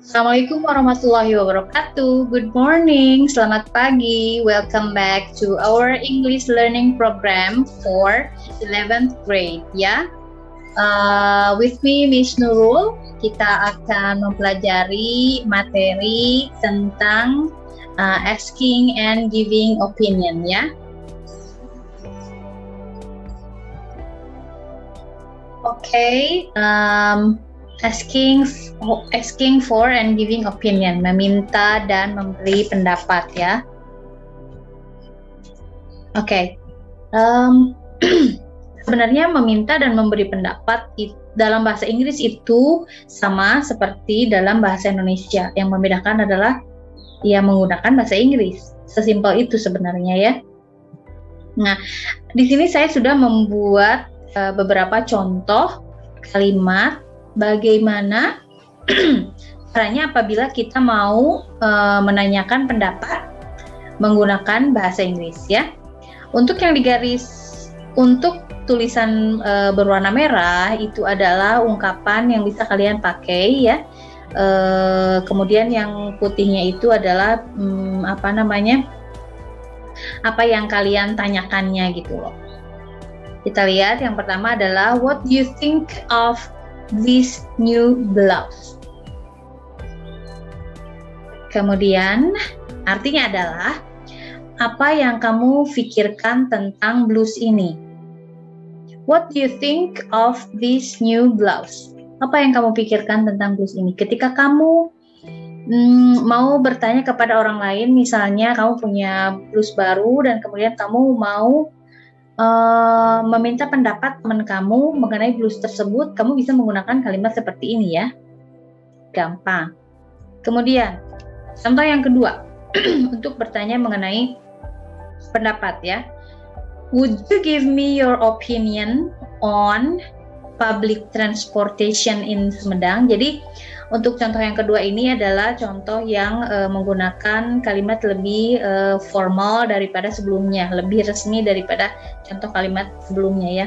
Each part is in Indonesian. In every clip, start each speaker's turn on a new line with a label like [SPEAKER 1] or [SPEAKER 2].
[SPEAKER 1] Assalamualaikum warahmatullahi wabarakatuh. Good morning, selamat pagi. Welcome back to our English learning program for 11th grade ya. With me Miss Nurul, kita akan mempelajari materi tentang asking and giving opinion ya. Okay, asking for and giving opinion, meminta dan memberi pendapat ya. Oke, sebenarnya meminta dan memberi pendapat dalam bahasa Inggris itu sama seperti dalam bahasa Indonesia. Yang membedakan adalah ya menggunakan bahasa Inggris. Sesimpel itu sebenarnya ya. Nah, di sini saya sudah membuat beberapa contoh kalimat bagaimana caranya apabila kita mau menanyakan pendapat menggunakan bahasa Inggris ya. Untuk yang digaris untuk tulisan berwarna merah itu adalah ungkapan yang bisa kalian pakai ya. Kemudian yang putihnya itu adalah apa yang kalian tanyakannya gitu loh. Kita lihat yang pertama adalah what do you think of this new blouse? Kemudian artinya adalah apa yang kamu pikirkan tentang blus ini? What do you think of this new blouse? Apa yang kamu pikirkan tentang blus ini? Ketika kamu mau bertanya kepada orang lain, misalnya kamu punya blus baru dan kemudian kamu mau meminta pendapat teman kamu mengenai blus tersebut, kamu bisa menggunakan kalimat seperti ini ya. Gampang. Kemudian, contoh yang kedua, untuk bertanya mengenai pendapat ya. Would you give me your opinion on public transportation in Sumedang? Jadi, untuk contoh yang kedua ini adalah contoh yang menggunakan kalimat lebih formal daripada sebelumnya, lebih resmi daripada contoh kalimat sebelumnya ya.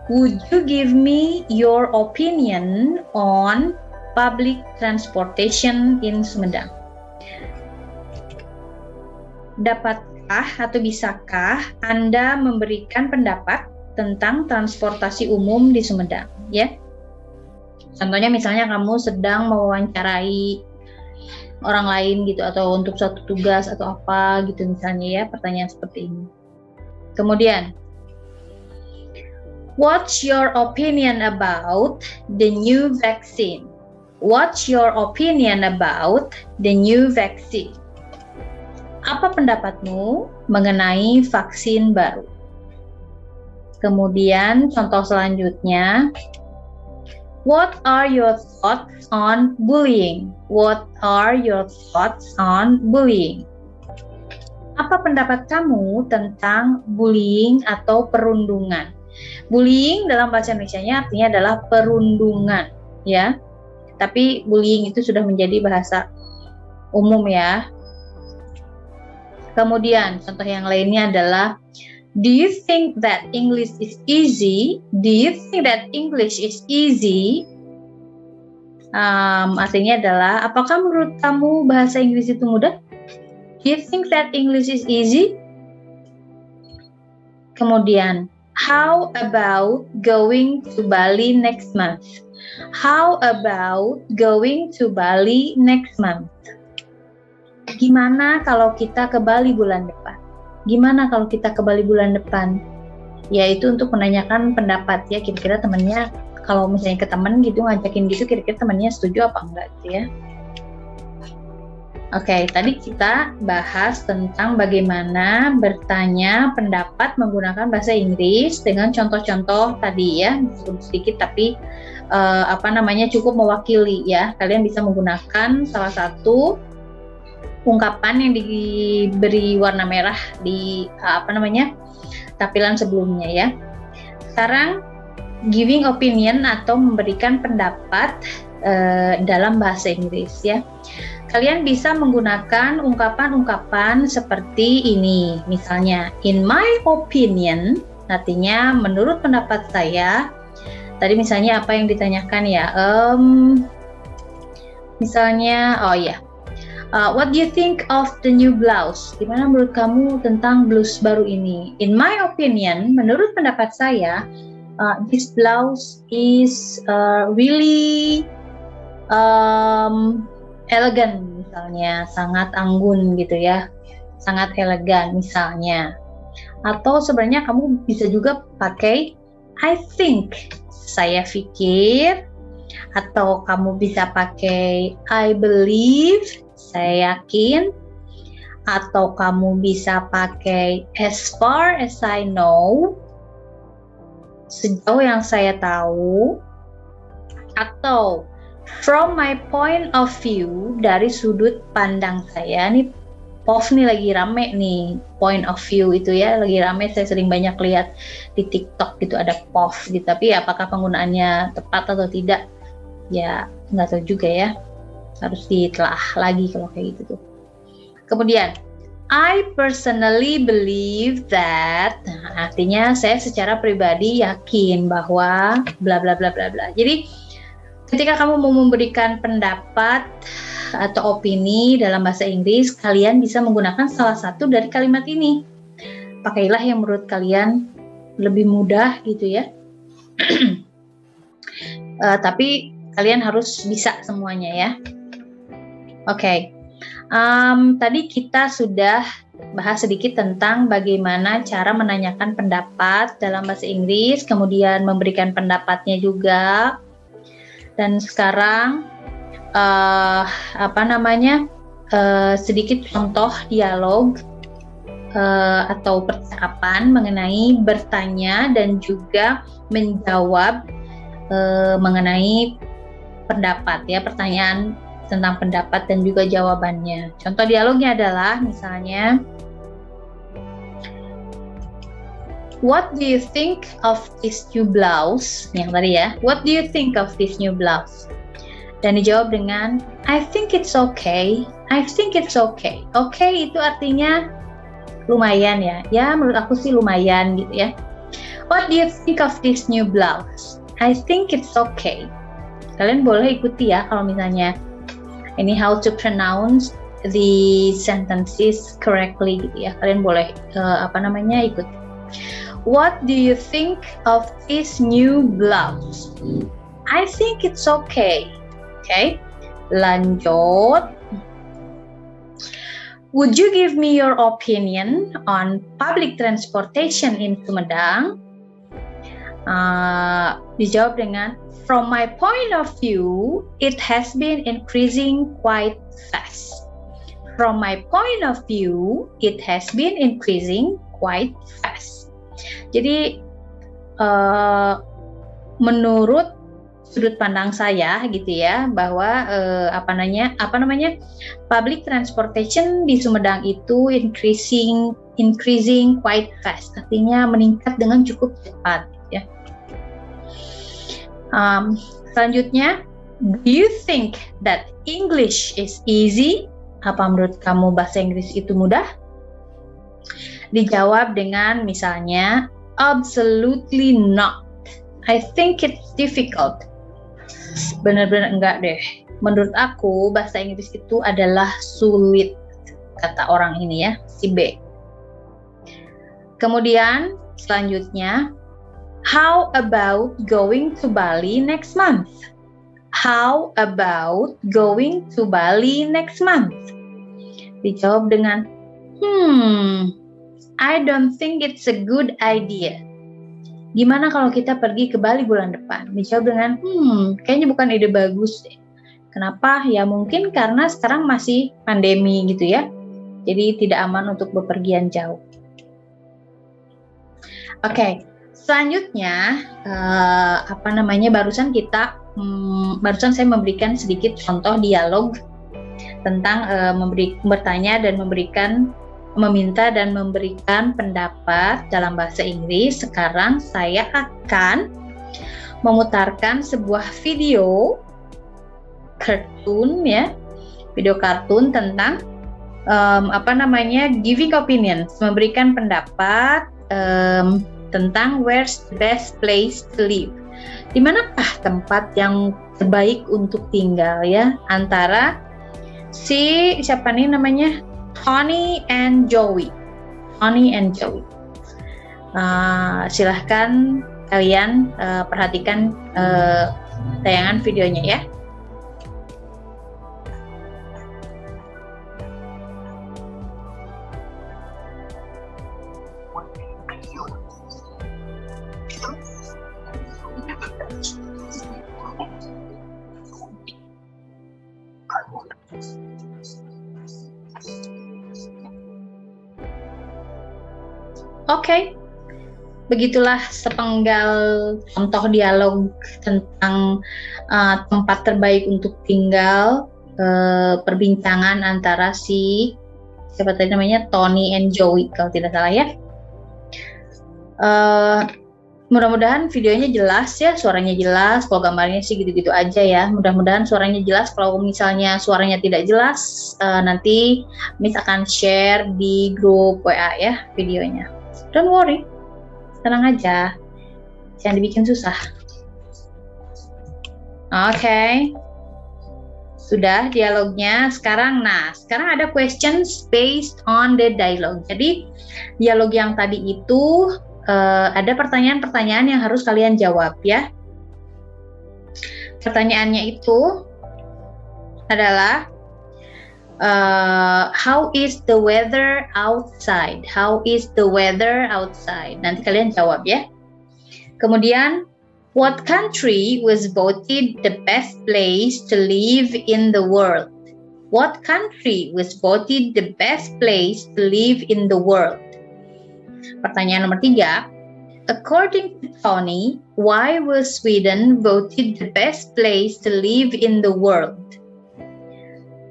[SPEAKER 1] Would you give me your opinion on public transportation in Sumedang? Dapatkah atau bisakah Anda memberikan pendapat tentang transportasi umum di Sumedang ya? Contohnya misalnya kamu sedang mewawancarai orang lain gitu atau untuk suatu tugas atau apa gitu misalnya ya, pertanyaan seperti ini. Kemudian, what's your opinion about the new vaccine? What's your opinion about the new vaccine? Apa pendapatmu mengenai vaksin baru? Kemudian contoh selanjutnya, what are your thoughts on bullying? What are your thoughts on bullying? Apa pendapat kamu tentang bullying atau perundungan? Bullying dalam bahasa Indonesianya artinya adalah perundungan, ya. Tapi bullying itu sudah menjadi bahasa umum ya. Kemudian contoh yang lainnya adalah, do you think that English is easy? Do you think that English is easy? Artinya adalah, apakah menurut kamu bahasa Inggris itu mudah? Do you think that English is easy? Kemudian, how about going to Bali next month? How about going to Bali next month? Gimana kalau kita ke Bali bulan depan? Gimana kalau kita ke Bali bulan depan? Yaitu untuk menanyakan pendapat ya, kira-kira temannya kalau misalnya ke teman gitu ngajakin gitu, kira-kira temannya setuju apa enggak gitu ya. Oke, tadi kita bahas tentang bagaimana bertanya pendapat menggunakan bahasa Inggris dengan contoh-contoh tadi ya, sedikit tapi cukup mewakili ya. Kalian bisa menggunakan salah satu ungkapan yang diberi warna merah di tampilan sebelumnya ya. Sekarang giving opinion atau memberikan pendapat dalam bahasa Inggris ya. Kalian bisa menggunakan ungkapan-ungkapan seperti ini. Misalnya, in my opinion, artinya menurut pendapat saya. Tadi misalnya apa yang ditanyakan ya, Misalnya, what do you think of the new blouse? Gimana menurut kamu tentang blouse baru ini? In my opinion, menurut pendapat saya, this blouse is really elegant, misalnya, sangat anggun gitu ya, sangat elegan misalnya. Atau sebenarnya kamu bisa juga pakai I think, saya pikir, atau kamu bisa pakai I believe, saya yakin, atau kamu bisa pakai as far as I know, sejauh yang saya tahu, atau from my point of view, dari sudut pandang saya. Nih POV nih lagi rame nih, point of view itu ya, lagi rame, saya sering banyak lihat di TikTok gitu ada POV gitu, tapi apakah penggunaannya tepat atau tidak ya nggak tahu juga ya, harus ditelaah lagi kalau kayak gitu tuh. Kemudian I personally believe that, artinya saya secara pribadi yakin bahwa bla bla bla bla bla. Jadi ketika kamu mau memberikan pendapat atau opini dalam bahasa Inggris, kalian bisa menggunakan salah satu dari kalimat ini. Pakailah yang menurut kalian lebih mudah gitu ya. Tapi kalian harus bisa semuanya ya. Oke. Tadi kita sudah bahas sedikit tentang bagaimana cara menanyakan pendapat dalam bahasa Inggris, kemudian memberikan pendapatnya juga. Dan sekarang sedikit contoh dialog atau percakapan mengenai bertanya dan juga menjawab mengenai pendapat ya, pertanyaan tentang pendapat dan juga jawabannya. Contoh dialognya adalah misalnya, what do you think of this new blouse? Yang tadi ya, what do you think of this new blouse? Dan dijawab dengan I think it's okay. I think it's okay. Okay itu artinya lumayan ya. Ya menurut aku sih lumayan gitu ya. What do you think of this new blouse? I think it's okay. Kalian boleh ikuti ya kalau misalnya ini how to pronounce the sentences correctly gitu ya. Kalian boleh ikuti. What do you think of this new blouse? I think it's okay. Okay, lanjut. Would you give me your opinion on public transportation in Sumedang? Dijawab dengan from my point of view, it has been increasing quite fast. From my point of view, it has been increasing quite fast. Jadi menurut sudut pandang saya gitu ya, bahwa public transportation di Sumedang itu increasing quite fast, artinya meningkat dengan cukup cepat ya. Selanjutnya, do you think that English is easy? Apa menurut kamu bahasa Inggris itu mudah? Dijawab dengan misalnya, absolutely not. I think it's difficult. Benar-benar enggak deh. Menurut aku bahasa Inggris itu adalah sulit, kata orang ini ya, si B. Kemudian selanjutnya, how about going to Bali next month? How about going to Bali next month? Dijawab dengan, I don't think it's a good idea. Gimana kalau kita pergi ke Bali bulan depan? Dijawab dengan, kayaknya bukan ide bagus deh. Kenapa? Ya mungkin karena sekarang masih pandemi gitu ya. Jadi tidak aman untuk bepergian jauh. Oke, selanjutnya barusan saya memberikan sedikit contoh dialog tentang bertanya dan meminta dan memberikan pendapat dalam bahasa Inggris. Sekarang saya akan memutarkan sebuah video kartun ya, video kartun tentang giving opinions, memberikan pendapat tentang where's the best place to live. Di manakah tempat yang terbaik untuk tinggal ya? Antara siapa nih namanya? Tony and Joey. Tony and Joey. Silahkan kalian perhatikan tayangan videonya ya. Oke, begitulah sepenggal contoh dialog tentang tempat terbaik untuk tinggal, perbincangan antara siapa tadi namanya, Tony and Joey kalau tidak salah ya. Mudah-mudahan videonya jelas ya, suaranya jelas. Kalau gambarnya sih gitu-gitu aja ya. Mudah-mudahan suaranya jelas. Kalau misalnya suaranya tidak jelas, nanti Miss akan share di grup WA ya videonya. Don't worry, tenang aja, jangan dibikin susah. Oke. Sudah dialognya. Sekarang ada questions based on the dialogue. Jadi dialog yang tadi itu ada pertanyaan-pertanyaan yang harus kalian jawab ya. Pertanyaannya itu adalah how is the weather outside? How is the weather outside? Nanti kalian jawab ya. Kemudian, what country was voted the best place to live in the world? What country was voted the best place to live in the world? Pertanyaan nomor 3, according to Tony, why was Sweden voted the best place to live in the world?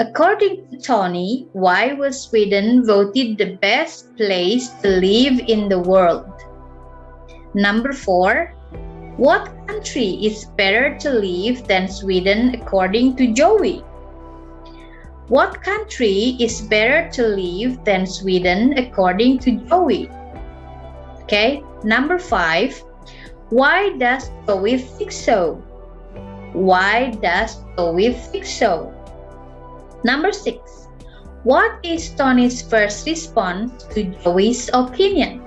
[SPEAKER 1] According to Tony, why was Sweden voted the best place to live in the world? Number 4, what country is better to live than Sweden according to Joey? What country is better to live than Sweden according to Joey? Okay, number 5, why does Joey think so? Why does Joey think so? Number 6, what is Tony's first response to Joey's opinion?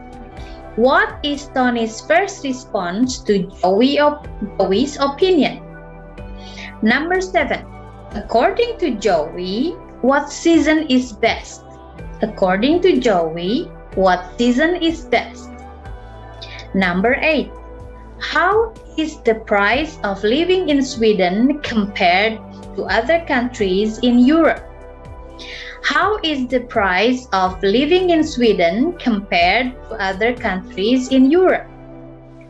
[SPEAKER 1] What is Tony's first response to Joey's opinion? Number 7, according to Joey, what season is best? According to Joey, what season is best? Number 8, how is the price of living in Sweden compared to other countries in Europe? How is the price of living in Sweden compared to other countries in Europe?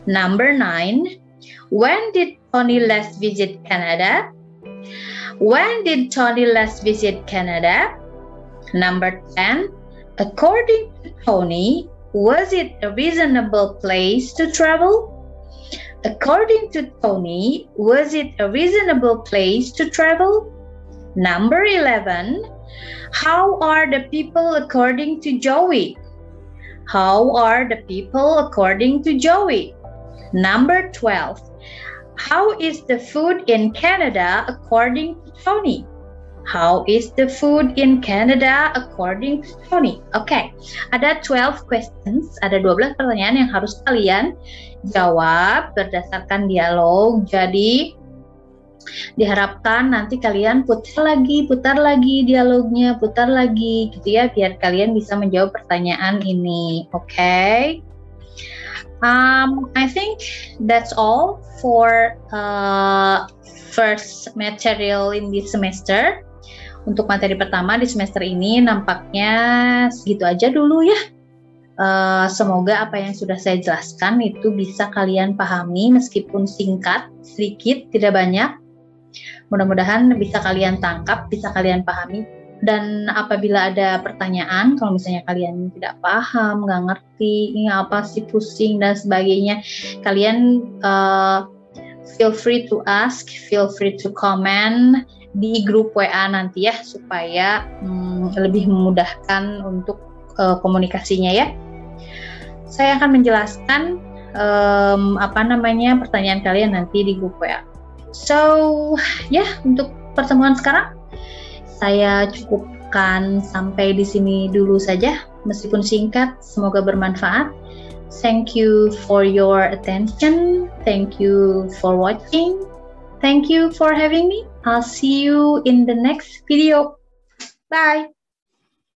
[SPEAKER 1] Number 9, when did Tony last visit Canada? When did Tony last visit Canada? Number 10, according to Tony, was it a reasonable place to travel? According to Tony, was it a reasonable place to travel? Number 11, how are the people according to Joey? How are the people according to Joey? Number 12, how is the food in Canada according to Tony? How is the food in Canada according to Tony? Oke, ada 12 questions, ada 12 pertanyaan yang harus kalian jawab berdasarkan dialog. Jadi diharapkan nanti kalian putar lagi dialognya, putar lagi gitu ya, biar kalian bisa menjawab pertanyaan ini. Oke. I think that's all for first material in this semester. Untuk materi pertama di semester ini nampaknya segitu aja dulu ya. Semoga apa yang sudah saya jelaskan itu bisa kalian pahami meskipun singkat, sedikit, tidak banyak. Mudah-mudahan bisa kalian tangkap, bisa kalian pahami. Dan apabila ada pertanyaan, kalau misalnya kalian tidak paham, nggak ngerti, ini apa sih, pusing dan sebagainya, kalian feel free to ask, feel free to comment di grup WA nanti ya, supaya lebih memudahkan untuk komunikasinya ya. Saya akan menjelaskan pertanyaan kalian nanti di grup WA. So, untuk pertemuan sekarang saya cukupkan sampai di sini dulu saja. Meskipun singkat, semoga bermanfaat. Thank you for your attention. Thank you for watching. Thank you for having me. I'll see you in the next video. Bye.